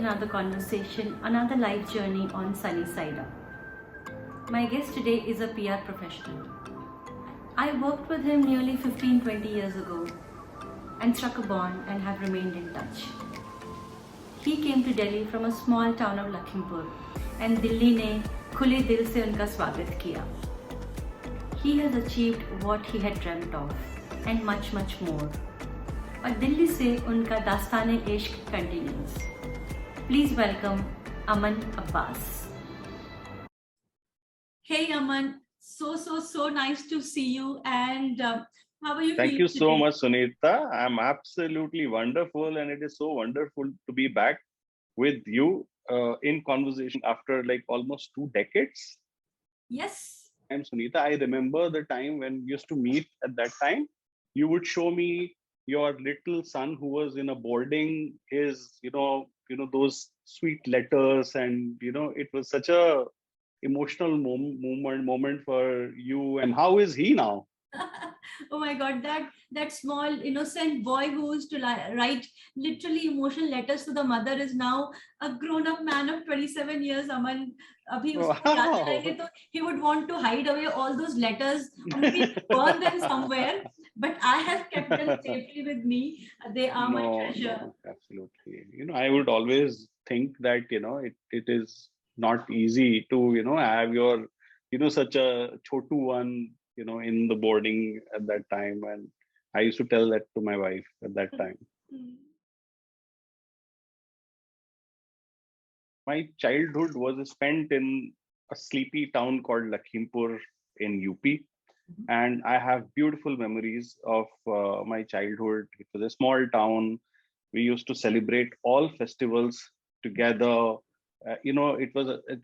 another conversation, another life journey on Sunny Side Up. My guest today is a PR professional. I worked with him nearly 15-20 years ago and struck a bond and have remained in touch. He came to Delhi from a small town of Lakhimpur and Delhi ने खुले दिल से उनका स्वागत किया. He has achieved what he had dreamt of and much more. और दिल्ली से उनका dastan-e-Ishq continues. Please welcome Aman Abbas. Hey Aman, so nice to see you. And how are you? Thank you so today? much, Sunita. I'm absolutely wonderful, and it is so wonderful to be back with you in conversation after like almost 2 decades. Yes. And Sunita, I remember the time when we used to meet. At that time, you would show me your little son who was in a boarding, his, those sweet letters, and it was such a emotional moment for you. And how is he now? Oh my God, that small innocent boy who used to write literally emotional letters to the mother is now a grown-up man of 27 years. Aman, abhi usko yaad आएंगे तो he would want to hide away all those letters, maybe burn them somewhere. But I have kept them safely with me. They are my treasure. No, absolutely. I would always think that it is not easy to have your such a chotu one in the boarding at that time, and I used to tell that to my wife at that time. My childhood was spent in a sleepy town called Lakhimpur in UP, and I have beautiful memories of my childhood. It was a small town. We used to celebrate all festivals together. It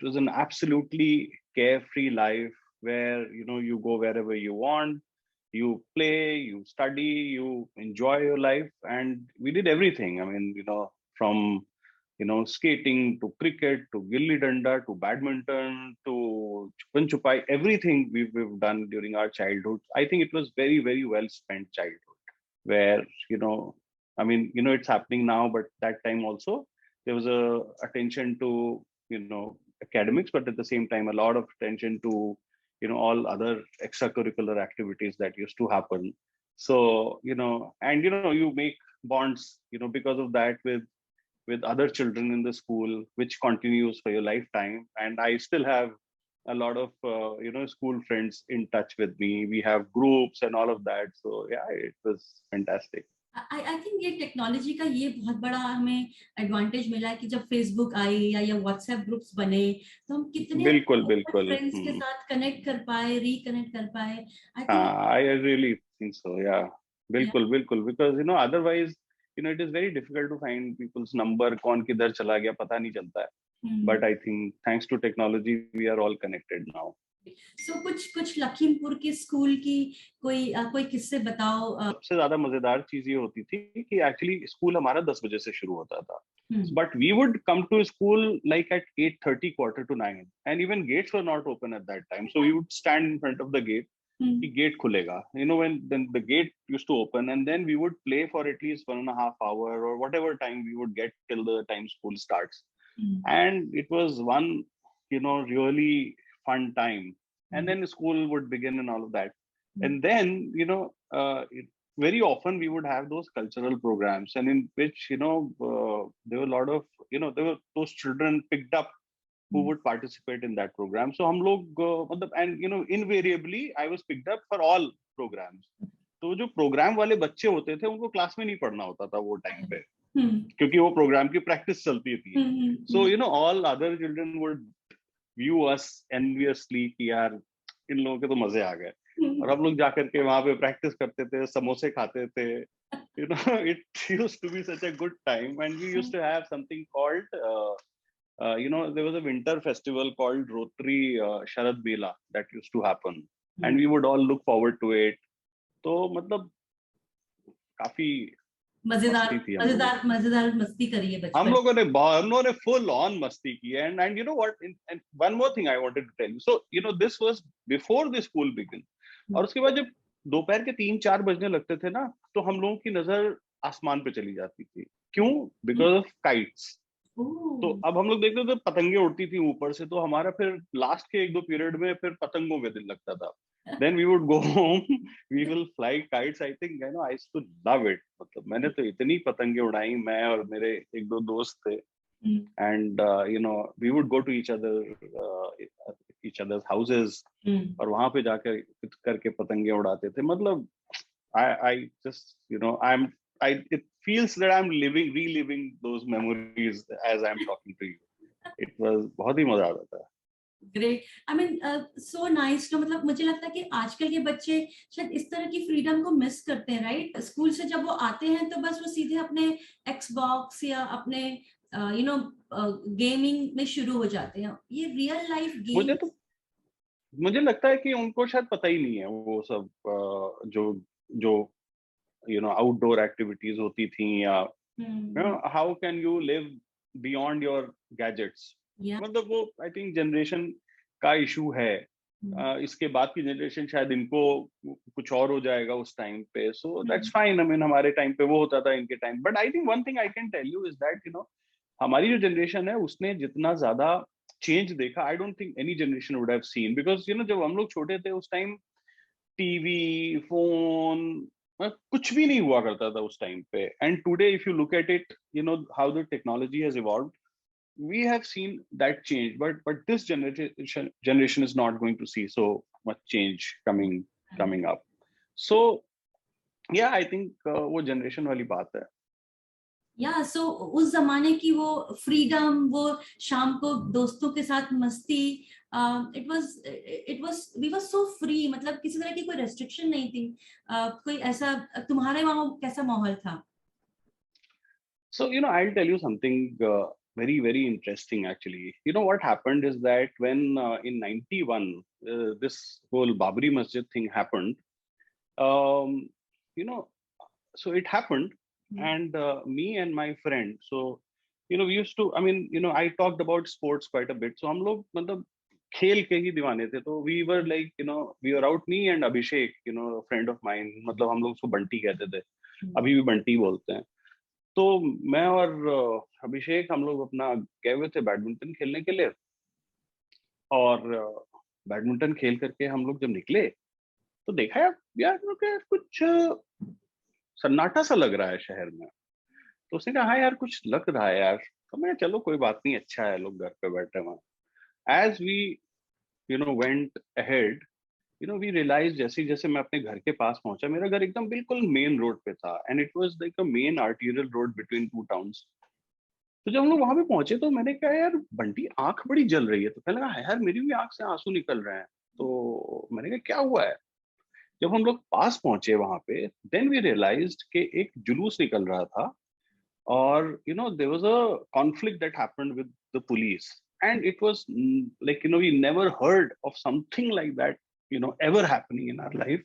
was an absolutely carefree life where you go wherever you want, you play, you study, you enjoy your life, and we did everything. I mean, from skating to cricket to gilli danda to badminton to chupan chupai, everything we've done during our childhood. I think it was very, very well spent childhood, where it's happening now, but that time also there was a attention to academics, but at the same time a lot of attention to all other extracurricular activities that used to happen. So you make bonds because of that with other children in the school, which continues for your lifetime. And I still have a lot of school friends in touch with me. We have groups and all of that. So yeah, it was fantastic. I think ये technology का ये बहुत बड़ा हमें advantage मिला है कि जब फेसबुक आई या व्हाट्सएप ग्रुप्स बने तो हम कितने बिल्कुल फ्रेंड्स के साथ कनेक्ट कर पाए, रिकनेक्ट कर पाए. I really think so. Yeah, बिल्कुल because otherwise it is very difficult to find people's number. कौन किधर चला गया पता नहीं चलता है. But I think thanks to technology we are all connected now. So कुछ लखीमपुर के स्कूल की कोई किस्से बताओ. सबसे ज्यादा मजेदार चीज ये होती थी कि एक्चुअली स्कूल हमारा 10 बजे से शुरू होता था, but we would come to school like at 8:30, 8:45, and even gates were not open at that time, so we would stand in front of the gate. The gate खुलेगा, when then the gate used to open, and then we would play for at least 1.5 hours or whatever time we would get till the time school starts. And it was one really fun time. And then school would begin and all of that. And then very often we would have those cultural programs, and in which there were a lot of there were those children picked up who would participate in that program. So hum log and invariably I was picked up for all programs. तो जो programme वाले बच्चे होते थे उनको class में नहीं पढ़ना होता था वो टाइम पे, क्योंकि वो प्रोग्राम की प्रैक्टिस चलती थी. So all other children would view us enviously कि यार इन लोगों के तो मजे आ गए, और हम लोग जाकर के वहां पे प्रैक्टिस करते थे, समोसे खाते थे. It used to be such a good time. And we used to have something called there was a winter festival called Rotary Sharad Bela that used to happen, and we would all look forward to it. तो मतलब काफी मजेदार मस्ती करी है बचपन. हम लोगों ने full on मस्ती की है. And you know what, and one more thing I wanted to tell you. So this was before the school began. और उसके बाद जब दोपहर के 3-4 बजने लगते थे ना, तो हम लोगों की नजर आसमान पे चली जाती थी. क्यों? Because of kites. तो अब हम लोग देखते थे पतंगे उड़ती थी ऊपर से, तो हमारा फिर लास्ट के 1-2 पीरियड में फिर पतंगों में दिल लगता था. Then we would go home, we will fly kites. I think, I used to love it. मतलब मैंने तो इतनी पतंगे उड़ाई, मैं और मेरे 1-2 दोस्त थे. And we would go to each other's houses, और वहां पे जाकर करके पतंगे उड़ाते थे. मतलब I just, it feels that I'm reliving those memories as I'm talking to you. It was बहुत ही मजा आता था. Great. I mean so nice. तो मतलब मुझे लगता है कि आजकल के बच्चे शायद इस तरह की फ्रीडम को मिस करते हैं, राइट? स्कूल से जब वो आते हैं तो बस वो सीधे अपने एक्सबॉक्स या अपने गेमिंग में शुरू हो जाते हैं. ये रियल लाइफ गेम मुझे लगता है कि उनको शायद पता ही नहीं है वो सब जो जो आउटडोर एक्टिविटीज होती थी, या how can you live beyond your gadgets. मतलब वो आई थिंक जनरेशन का इशू है. इसके बाद की जनरेशन शायद इनको कुछ और हो जाएगा उस टाइम पे. So that's fine. I mean हमारे टाइम पे वो होता था, इनके time. But I think one thing I can tell you is that हमारी जो जनरेशन है उसने जितना ज्यादा चेंज देखा, I don't think any generation would have seen. Because जब हम लोग छोटे थे उस टाइम टीवी, फोन, कुछ भी नहीं हुआ करता था उस टाइम पे. And today if you look at it, how the technology has evolved, we have seen that change, but this generation is not going to see so much change coming up. So yeah, I think वो generation वाली बात है. या सो उस जमाने की वो freedom, वो शाम को दोस्तों के साथ मस्ती, it was we were so free. मतलब किसी तरह की कोई रेस्ट्रिक्शन नहीं थी. कोई ऐसा तुम्हारे वहां कैसा माहौल था? So I'll tell you something very very interesting actually. What happened is that when in 91 this whole Babri Masjid thing happened, so it happened. And me and my friend, so we used to, I mean, I talked about sports quite a bit. So हम लोग मतलब खेल के ही दीवाने थे. तो we were like, we were out, me and Abhishek, a friend of mine. मतलब हम लोग उसको बंटी कहते थे, अभी भी बंटी बोलते हैं. तो मैं और अभिषेक हम लोग अपना गए हुए थे बैडमिंटन खेलने के लिए. और बैडमिंटन खेल करके हम लोग जब निकले तो देखा यार कुछ सन्नाटा सा लग रहा है शहर में. तो उसने कहा हाँ यार कुछ लग रहा है यार. तो मैं चलो कोई बात नहीं, अच्छा है लोग घर पे बैठे हुए. As we went ahead, we realise जैसे जैसे मैं अपने घर के पास पहुंचा, मेरा घर एकदम बिल्कुल मेन रोड पे था. And it was like a main arterial road between 2 towns. तो जब हम लोग वहां पे पहुंचे तो मैंने कहा यार बंटी आंख बड़ी जल रही है. तो कहने लगा यार मेरी भी आंख से आंसू निकल रहे हैं. तो मैंने कहा क्या हुआ है. जब हम लोग पास पहुंचे वहां पे, देन वी रियलाइज्ड कि एक जुलूस निकल रहा था. और there was a conflict that happened with the police. And it was like we never heard of something like that ever happening in our life.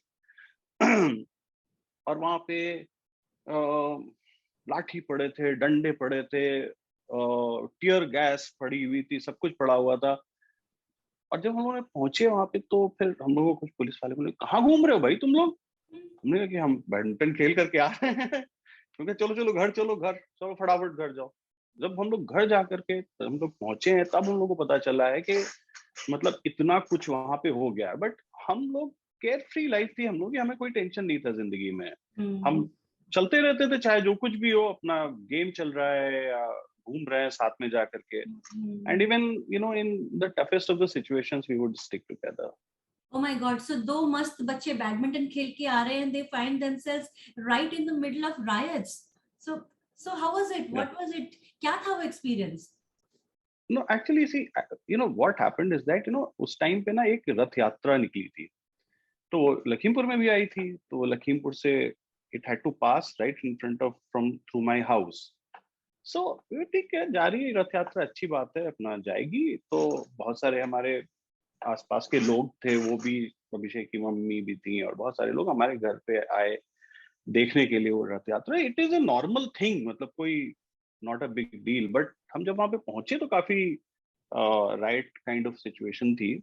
और वहां पे लाठी पड़े थे, डंडे पड़े थे, टीयर गैस पड़ी हुई थी, सब कुछ पड़ा हुआ था. और जब हम लोग पहुंचे वहां पे तो फिर हम लोगों को कुछ पुलिस वाले बोले कहाँ घूम रहे हो भाई तुम लोग. हमने कहा कि हम बैडमिंटन खेल करके आ रहे हैं. क्योंकि चलो चलो घर, चलो घर, चलो फटाफट घर जाओ. जब हम लोग घर जा करके हम लोग पहुंचे हैं तब हम लोग को पता चला है कि मतलब इतना कुछ वहां पे हो गया. बट हम लोग केयर फ्री लाइफ थी हम लोग की, हमें कोई टेंशन नहीं था जिंदगी में. हम चलते रहते थे चाहे जो कुछ भी हो, अपना गेम चल रहा है या घूम रहे हैं साथ में जा करके. And even in the toughest of the situations we would stick together. Oh my God! So दो मस्त बच्चे बैडमिंटन खेल के आ रहे हैं, they find themselves right in the middle of riots. So how was it? What was it? क्या था वो experience? No, actually, see, what happened is that उस टाइम पे ना एक रथ यात्रा निकली थी. तो वो लखीमपुर में भी आई थी. तो वो लखीमपुर से it had to pass right in front of through my house. So ठीक है, जा रही है रथ यात्रा, अच्छी बात है, अपना जाएगी. तो बहुत सारे हमारे आसपास के लोग थे, वो भी, अभिषेक की मम्मी भी थी और बहुत सारे लोग हमारे घर पे आए देखने के लिए वो रथ यात्रा. It is a normal thing, मतलब कोई not a big deal. But हम जब वहां पे पहुंचे तो काफी राइट काइंड ऑफ सिचुएशन थी.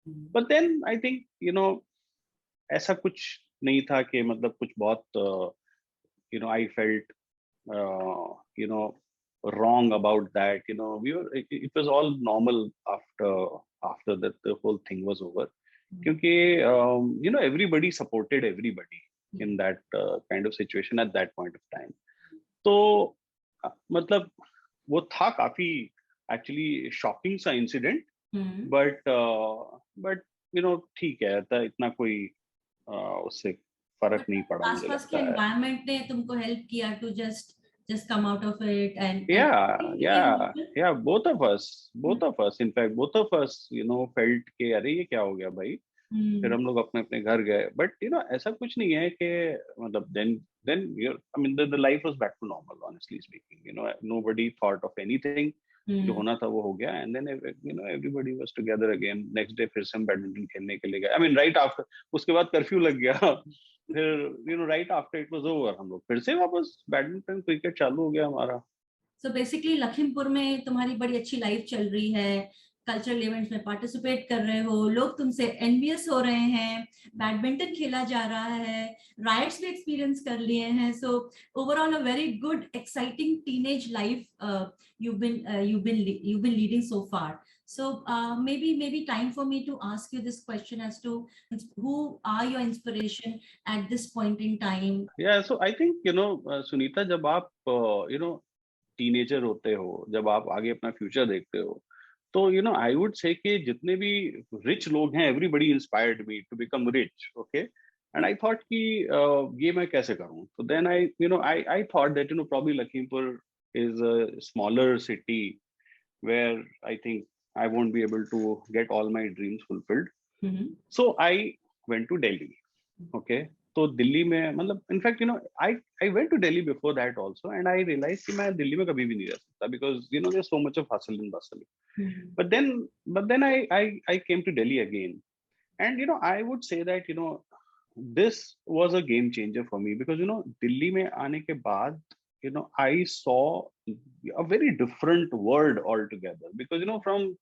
बट देन आई थिंक ऐसा कुछ नहीं था कि मतलब कुछ बहुत I felt wrong about that. It was all normal after that the whole thing was over. Because everybody supported everybody in that kind of situation at that point of time. तो मतलब वो था काफी एक्चुअली शॉकिंग सा incident, but ठीक है, इतना कोई उससे फर्क नहीं पड़ा मुझे आसपास के लगता है. एनवायरनमेंट ने तुमको हेल्प किया to just come out of it and Yeah, both of us in fact both of us felt कि अरे ये क्या हो गया भाई. फिर हम लोग अपने अपने घर गए, बट ऐसा कुछ नहीं है कि मतलब then I mean the life was back to normal, honestly speaking. Nobody thought of anything. जो होना था वो हो गया, and then everybody was together again. Next day फिर से हम बैडमिंटन खेलने के लिए गए. I mean right after, उसके बाद कर्फ्यू लग गया. फिर right after it was over, हम लोग फिर से वापस बैडमिंटन क्रिकेट चालू हो गया हमारा. So basically लखीमपुर में तुम्हारी बड़ी अच्छी लाइफ चल रही है, कल्चरल इवेंट्स में पार्टिसिपेट कर रहे हो, लोग तुमसे एनवियस हो रहे हैं, बैडमिंटन खेला जा रहा है, राइट्स भी एक्सपीरियंस कर लिए हैं. So overall a very good exciting teenage life you've been leading so far. So maybe time for me to ask you this question as to who are your inspiration at this point in time. Yeah, so I think Sunita, जब आप teenager होते हो, जब आप आगे अपना future देखते हो, तो आई वुड से कि जितने भी रिच लोग हैं, everybody inspired me to become rich. Okay, and I thought कि ये मैं कैसे करूं. तो then I thought that probably Lakhimpur is a smaller city where I think I won't be able to get all my dreams fulfilled. So I went to Delhi. Okay. तो दिल्ली में मतलब in fact I went to Delhi before that also, and I realized कि मैं दिल्ली में कभी भी नहीं रह सकता, because there's so much of hustle and bustle. But then I came to Delhi again, and I would say that this was a game changer for me, because Delhi में आने के बाद I saw a very different world altogether, because from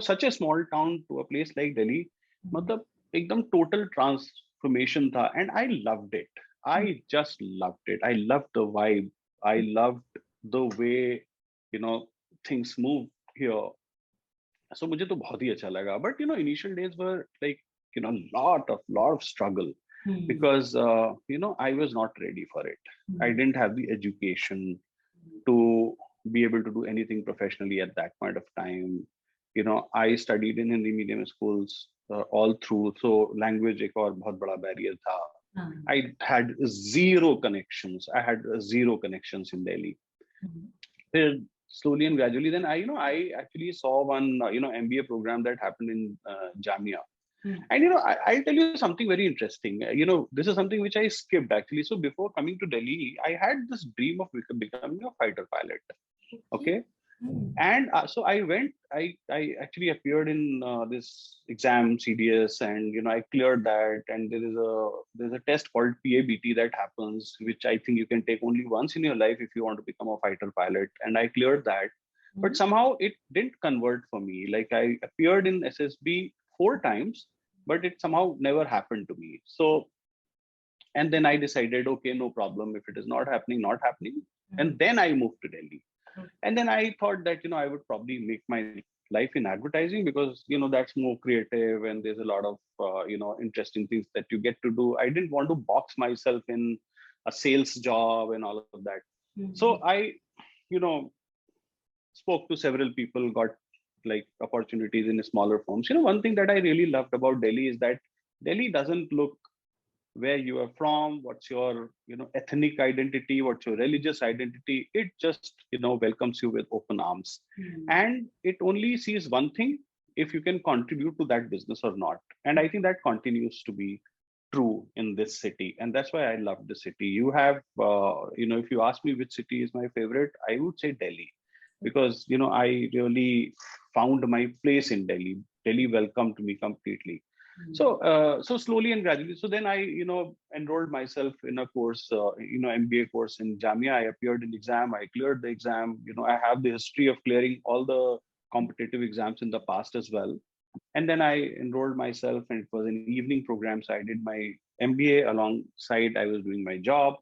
such a small town to a place like Delhi, मतलब एकदम total transformation था, and I loved it. I just loved it. I loved the vibe. I loved the way things move here. So मुझे तो बहुत ही अच्छा लगा. But initial days were like lot of struggle, because I was not ready for it. I didn't have the education to be able to do anything professionally at that point of time. I studied in Hindi medium schools all through, so language एक और बहुत बड़ा barrier था. I had zero connections. I had zero connections in Delhi. Then slowly and gradually, then I actually saw one MBA program that happened in Jamia. And I'll tell you something very interesting. This is something which I skipped actually. So before coming to Delhi, I had this dream of becoming a fighter pilot. Okay. And so I actually appeared in this exam CDS, and I cleared that. And there's a test called PABT that happens, which I think you can take only once in your life if you want to become a fighter pilot. And I cleared that, but somehow it didn't convert for me. Like I appeared in SSB 4 times, but it somehow never happened to me. So, and then I decided, okay, no problem. If it is not happening, not happening. And then I moved to Delhi. And then I thought that, I would probably make my life in advertising, because, that's more creative, and there's a lot of, interesting things that you get to do. I didn't want to box myself in a sales job and all of that. So I, spoke to several people, got like opportunities in smaller firms. One thing that I really loved about Delhi is that Delhi doesn't look where you are from, what's your ethnic identity, what's your religious identity. It just welcomes you with open arms. And it only sees one thing: if you can contribute to that business or not. And I think that continues to be true in this city, and that's why I love the city. You have if you ask me which city is my favorite, I would say Delhi, because I really found my place in Delhi. Delhi welcomed me completely. So slowly and gradually, so then I enrolled myself in a course, MBA course in Jamia. I appeared in exam, I cleared the exam. I have the history of clearing all the competitive exams in the past as well. And then I enrolled myself, and it was an evening program, so I did my MBA alongside I was doing my job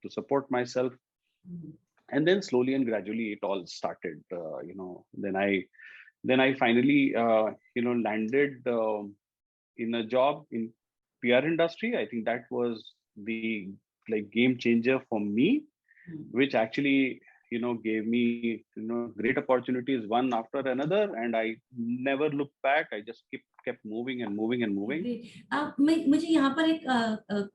to support myself. And then slowly and gradually it all started. Then I finally landed in a job in PR industry. I think that was the like game changer for me, which actually gave me great opportunities one after another, and I never looked back. I just kept moving and moving and moving. मुझे यहाँ पर एक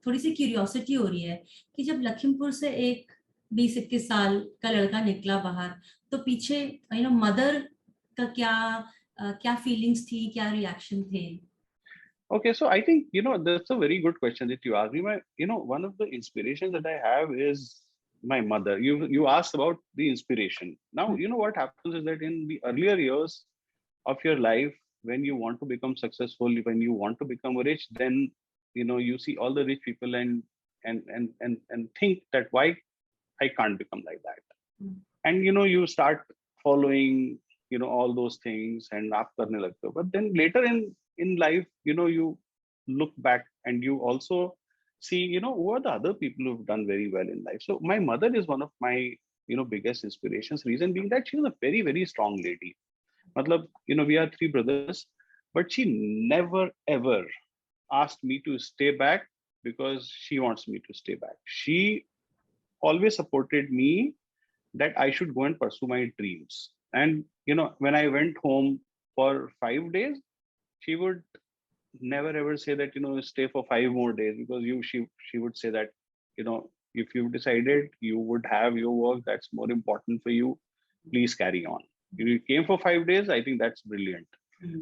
थोड़ी सी curiosity हो रही है कि जब लखीमपुर से एक 20-21 साल का लड़का निकला बाहर, तो पीछे मदर का क्या फीलिंग्स थी, क्या रिएक्शन थे? Okay, so I think that's a very good question that you asked me. One of the inspirations that I have is my mother. You asked about the inspiration. Now what happens is that in the earlier years of your life, when you want to become successful, when you want to become rich, then you see all the rich people and think that why I can't become like that. And you start following all those things and aap karne lagte ho. But then later in life, you look back and you also see who are the other people who've done very well in life. So my mother is one of my biggest inspirations. Reason being that she was a very, very strong lady. Matlab, we are 3 brothers, but she never ever asked me to stay back because she wants me to stay back. She always supported me that I should go and pursue my dreams. And when I went home for 5 days, she would never ever say that stay for 5 more days, because she would say that if you've decided you would have your work, that's more important for you, please carry on. You came for 5 days, I think that's brilliant.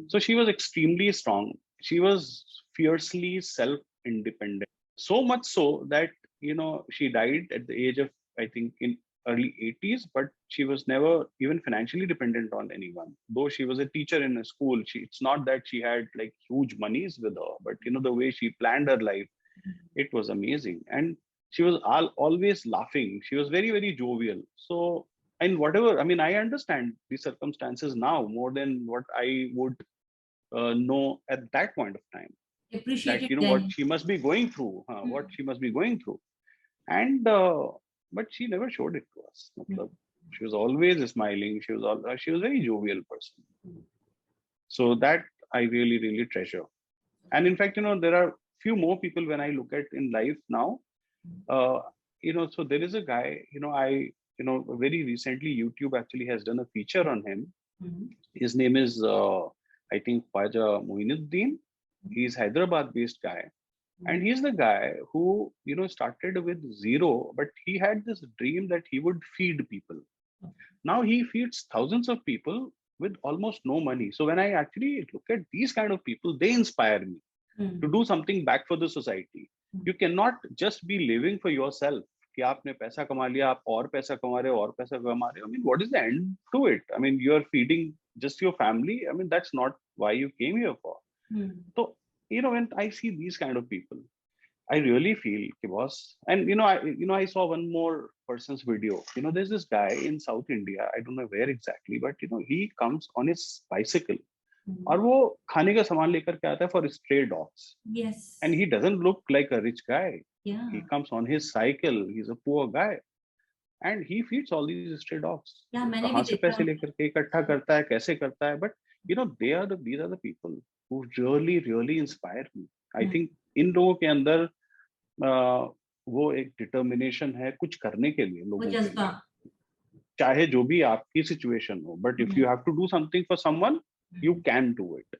So she was extremely strong. She was fiercely self independent, so much so that she died at the age of, I think, in early 80s, but she was never even financially dependent on anyone. Though she was a teacher in a school, it's not that she had like huge monies with her, but the way she planned her life, it was amazing. And she was always laughing. She was very, very jovial. So, and whatever, I mean, I understand the circumstances now more than what I would know at that point of time. Appreciate That it what then. she must be going through, what she must be going through. And but she never showed it to us. She was always smiling. She was a very jovial person. So that I really, really treasure. And in fact, there are few more people when I look at in life now. So there is a guy, very recently YouTube actually has done a feature on him. His name is, I think, Khwaja Moinuddin. He's Hyderabad-based guy. And he's the guy who, started with zero, but he had this dream that he would feed people. Now he feeds thousands of people with almost no money. So when I actually look at these kind of people, they inspire me to do something back for the society. You cannot just be living for yourself. कि आपने पैसा कमा लिया, आप और पैसा कमा रहे हो, और पैसा कमा रहे हो. I mean, what is the end to it? I mean, you are feeding just your family. I mean, that's not why you came here for. So, when I see these kind of people, I really feel, boss. And I saw one more person's video. There's this guy in South India. I don't know where exactly, but he comes on his bicycle. और वो खाने का सामान लेकर के आता है for stray dogs. Yes. And he doesn't look like a rich guy. Yeah. He comes on his cycle. He's a poor guy. And he feeds all these stray dogs. Yeah, मैंने कहाँ भी से देखा. पैसे लेकर के इकट्ठा करता है, कैसे करता है? But these are the people who really, really inspire me. I think इन लोगों के अंदर वो एक डिटर्मिनेशन है कुछ करने के लिए लोगों के लिए, चाहे जो भी आपकी सिचुएशन हो. But if you have to do something for someone, you can do it.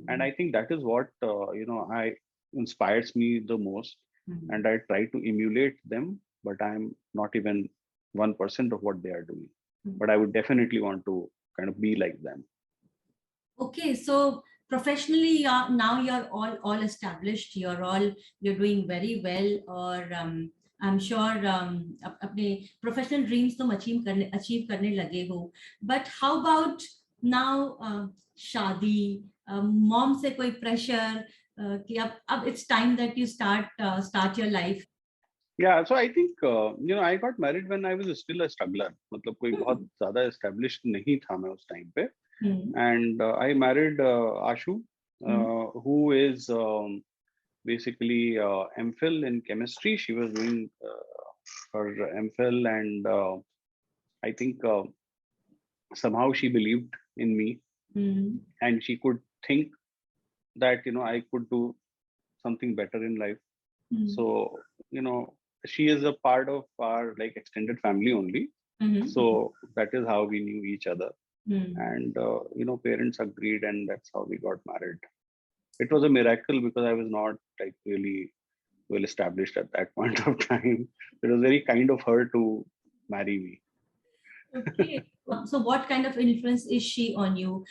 And I think that is what I inspires me the most. And I try to emulate them, but I'm not even 1% of what they are doing. But I would definitely want to kind of be like them. Okay, so professionally now you're all established, you're doing very well, or I'm sure अपने professional dreams तुम achieve करने लगे हो. But how about now शादी, mom से कोई pressure कि अब it's time that you start your life? Yeah, so I think I got married when I was still a struggler. मतलब कोई बहुत ज़्यादा established नहीं था मैं उस time पे. And I married Ashu, who is basically MPhil in chemistry. She was doing her MPhil, and I think somehow she believed in me, and she could think that I could do something better in life. So she is a part of our like extended family only. So that is how we knew each other, and parents agreed, and that's how we got married. It was a miracle because I was not like really well established at that point of time. It was very kind of her to marry me. Okay. So what kind of influence is she on you?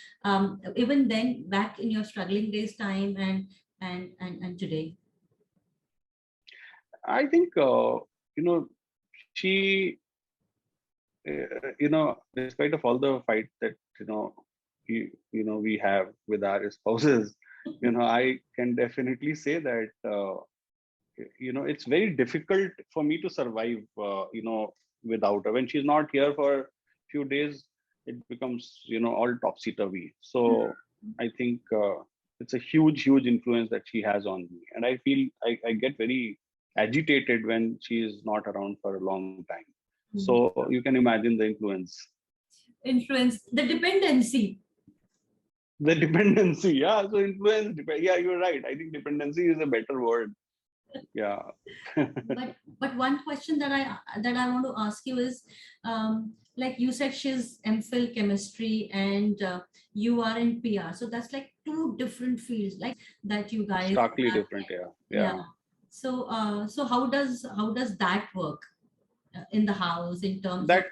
Even then, back in your struggling days time and today? I think she despite of all the fight that we have with our spouses, I can definitely say that it's very difficult for me to survive without her. When she's not here for a few days, it becomes all topsy-turvy. So I think it's a huge influence that she has on me, and I feel I get very agitated when she is not around for a long time. So you can imagine the influence. The dependency. The dependency, yeah. So influence, yeah, you're right. I think dependency is a better word. Yeah. but one question that I want to ask you is, like you said, she's MPhil chemistry and you are in PR, so that's like two different fields, like that you guys Starkly have. different, yeah. Yeah. So how does that work in the house in terms of?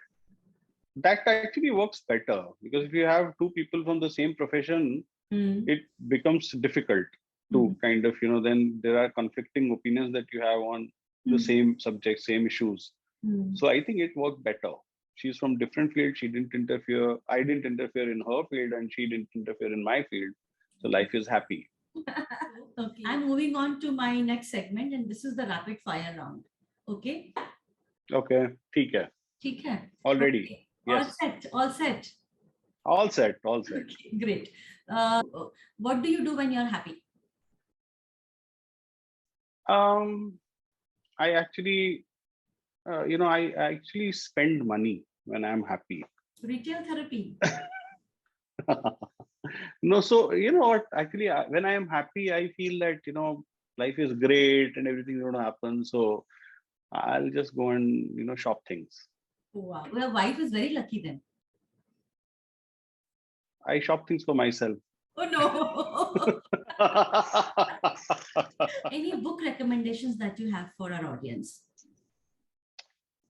That actually works better, because if you have two people from the same profession, it becomes difficult to kind of then there are conflicting opinions that you have on the same subject, same issues. So I think it worked better. She's from different fields. She didn't interfere. I didn't interfere in her field, and she didn't interfere in my field. So life is happy. Okay. I'm moving on to my next segment, and this is the rapid fire round. Okay. Okay. ठीक है. ठीक है. Already. Okay. Yes. All set. All set. Okay, great. What do you do when you're happy? I actually, I actually spend money when I'm happy. Retail therapy. No, so you know what? Actually, when I am happy, I feel that life is great and everything's going to happen. So I'll just go and shop things. Wow, your wife is very lucky then. I shop things for myself. Oh no! Any book recommendations that you have for our audience?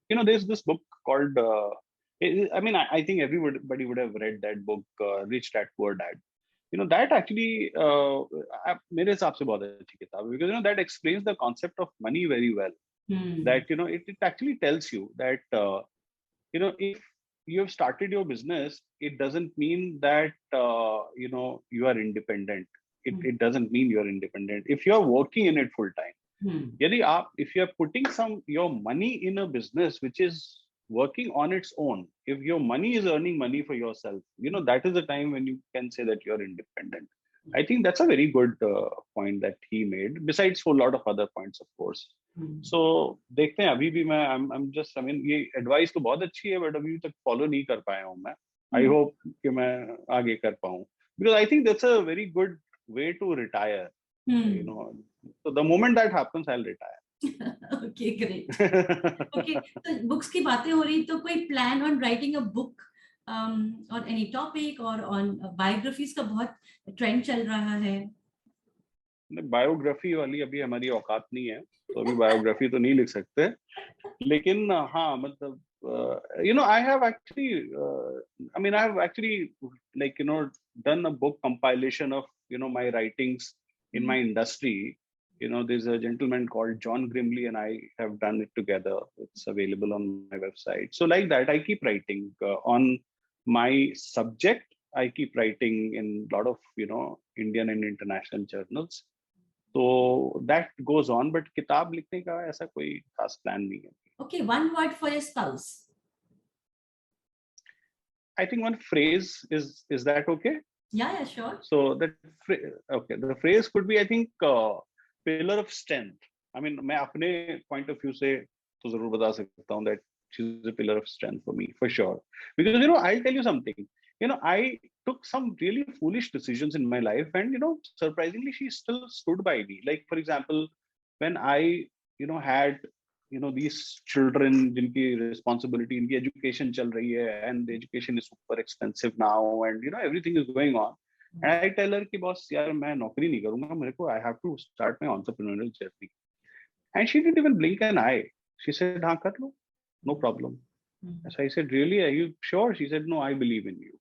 There's this book called. I think everybody would have read that book, Rich Dad Poor Dad. That actually, मेरे हिसाब से बहुत अच्छी किताब है, because that explains the concept of money very well. That it actually tells you that if you have started your business, it doesn't mean that you are independent. It doesn't mean you are independent if you are working in it full time. If you are putting your money in a business which is working on its own, if your money is earning money for yourself, that is the time when you can say that you're independent. I think that's a very good point that he made, besides for a lot of other points, of course. So देखते हैं, अभी भी मैं ये advice तो बहुत अच्छी है, but अभी तक follow नहीं कर पाया हूँ मैं. I hope कि मैं आगे कर पाऊँ, because I think that's a very good way to retire. So the moment that happens, I'll retire. Okay, great. Okay, so books की बातें हो रही, तो कोई plan on writing a book on any topic or on biographies का बहुत trend चल रहा है. बायोग्राफी वाली अभी हमारी औकात नहीं है, तो अभी बायोग्राफी तो नहीं लिख सकते, लेकिन हाँ मतलब I have actually like done a book compilation of my writings in my industry. There's a gentleman called John Grimley and I have done it together. It's available on my website. So like that, I keep writing on my subject. I keep writing in a lot of Indian and international journals. So that goes on, but किताब लिखने का ऐसा कोई खास plan नहीं है. Okay, one word for your spouse. I think one phrase is that okay? Yeah, sure. So that okay, the phrase could be, I think, pillar of strength. I mean, मैं अपने point of view से तो जरूर बता सकता हूँ that she's a pillar of strength for me, for sure. Because, you know, I'll tell you something. You know, I took some really foolish decisions in my life, and, you know, surprisingly, she still stood by me. Like, for example, when I, you know, had, you know, these children, jinki responsibility, inki education chal rahi hai, and the education is super expensive now, and, you know, everything is going on. And I tell her ki boss, yaar, main naukri nahi karunga, mere ko, I have to start my entrepreneurial journey. And she didn't even blink an eye. She said, हाँ कर लो, no problem. So I said, really, are you sure? She said, no, I believe in you.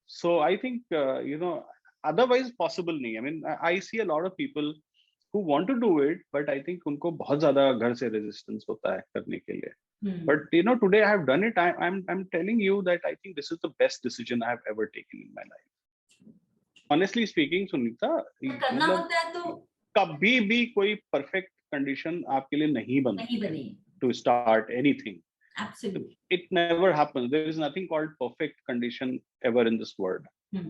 So I think, you know, otherwise possible nahi. I mean, I see a lot of people who want to do it, but I think उनको बहुत ज़्यादा घर से resistance होता है करने के लिए. But, you know, today I have done it. I'm telling you that I think this is the best decision I have ever taken in my life. Honestly speaking, Sunita, करना होता है तो कभी भी कोई perfect condition आपके लिए नहीं बनती to start anything. Absolutely. It never happens. There is nothing called perfect condition ever in this world.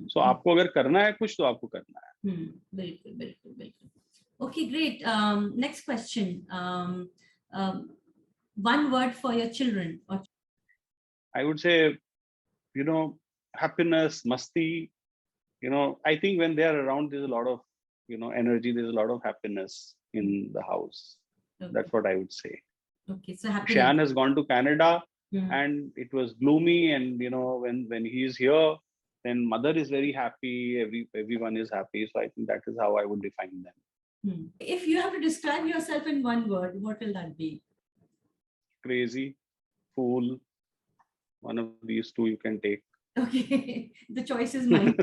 So आपको अगर करना है कुछ तो आपको करना है. बिल्कुल बिल्कुल बिल्कुल. Okay, great. Next question. One word for your children. I would say, you know, happiness, masti. You know, I think when they are around, there's a lot of, you know, energy. There's a lot of happiness in the house. Okay. That's what I would say. Okay, so happiness. Shan has gone to Canada, and it was gloomy. And, you know, when he's here, then mother is very happy. Everyone is happy. So I think that is how I would define them. If you have to describe yourself in one word, what will that be? Crazy, fool. One of these two you can take. Okay, the choice is mine.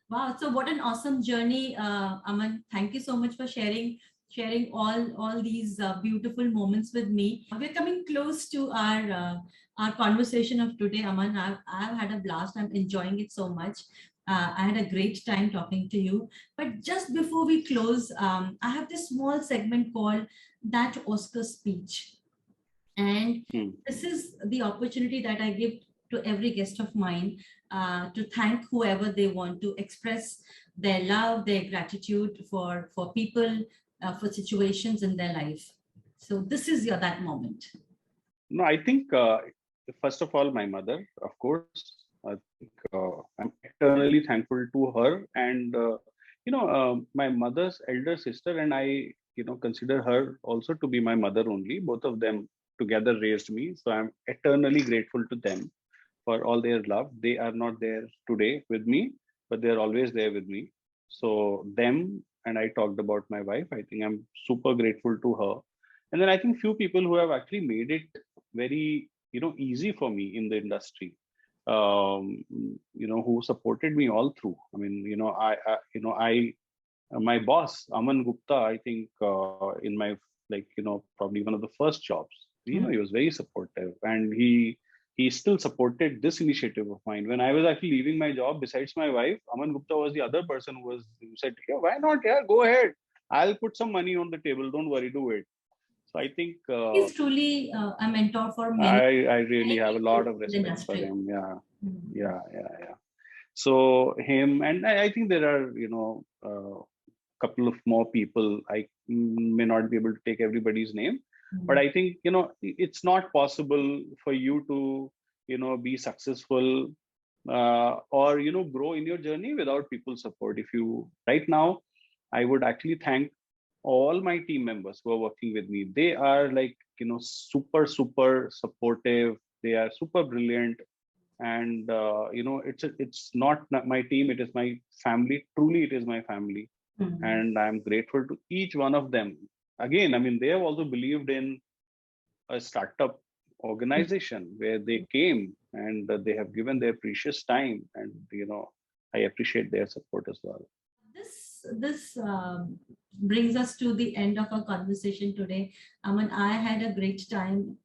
Wow, so what an awesome journey, Aman. Thank you so much for sharing all these beautiful moments with me. We're coming close to our conversation of today, Aman. I've had a blast. I'm enjoying it so much. I had a great time talking to you. But just before we close, I have this small segment called That Oscar Speech. And this is the opportunity that I give to every guest of mine to thank whoever they want to express their love, their gratitude for people, for situations in their life. So this is that moment. No, I think, first of all, my mother, of course. I think I'm eternally thankful to her. And, you know, my mother's elder sister, and I, you know, consider her also to be my mother only. Both of them together raised me. So I'm eternally grateful to them for all their love. They are not there today with me, but they're always there with me. So them, and I talked about my wife. I think I'm super grateful to her. And then I think few people who have actually made it very, you know, easy for me in the industry. You know, who supported me all through. I mean, you know, my boss, Aman Gupta, I think in my, like, you know, probably one of the first jobs, you know, he was very supportive, and he still supported this initiative of mine. When I was actually leaving my job, besides my wife, Aman Gupta was the other person who said, yeah, why not? Yeah, go ahead. I'll put some money on the table. Don't worry, do it. So I think he's truly a mentor for many. I really have a lot of respect for him. Yeah. So him, and I think there are, you know, couple of more people. I may not be able to take everybody's name, but I think, you know, it's not possible for you to, you know, be successful or, you know, grow in your journey without people's support. Right now, I would actually thank all my team members who are working with me. They are, like, you know, super supportive. They are super brilliant. And, you know, it's not my team, it is my family. Truly, it is my family. And I'm grateful to each one of them. Again, I mean, they have also believed in a startup organization where they came, and they have given their precious time. And, you know, I appreciate their support as well. This brings us to the end of our conversation today. Aman, I had a great time.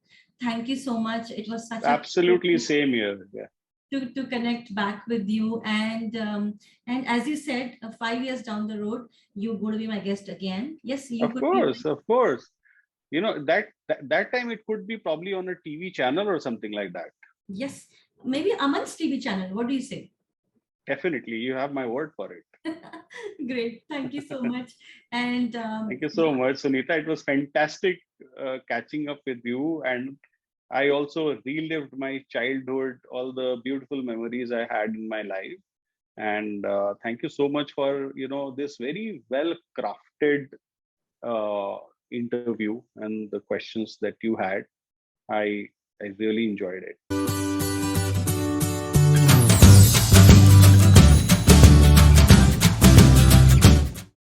Thank you so much. It was such absolutely same here. Yeah. To connect back with you, and as you said, 5 years down the road, you're going to be my guest again. Yes, you. Of course. You know, that time it could be probably on a TV channel or something like that. Yes, maybe Aman's TV channel. What do you say? Definitely, you have my word for it. Great. Thank you so much. And Thank you so much, Sunita. It was fantastic catching up with you. And I also relived my childhood, all the beautiful memories I had in my life. And thank you so much for, this very well crafted uh, interview and the questions that you had. I I really enjoyed it.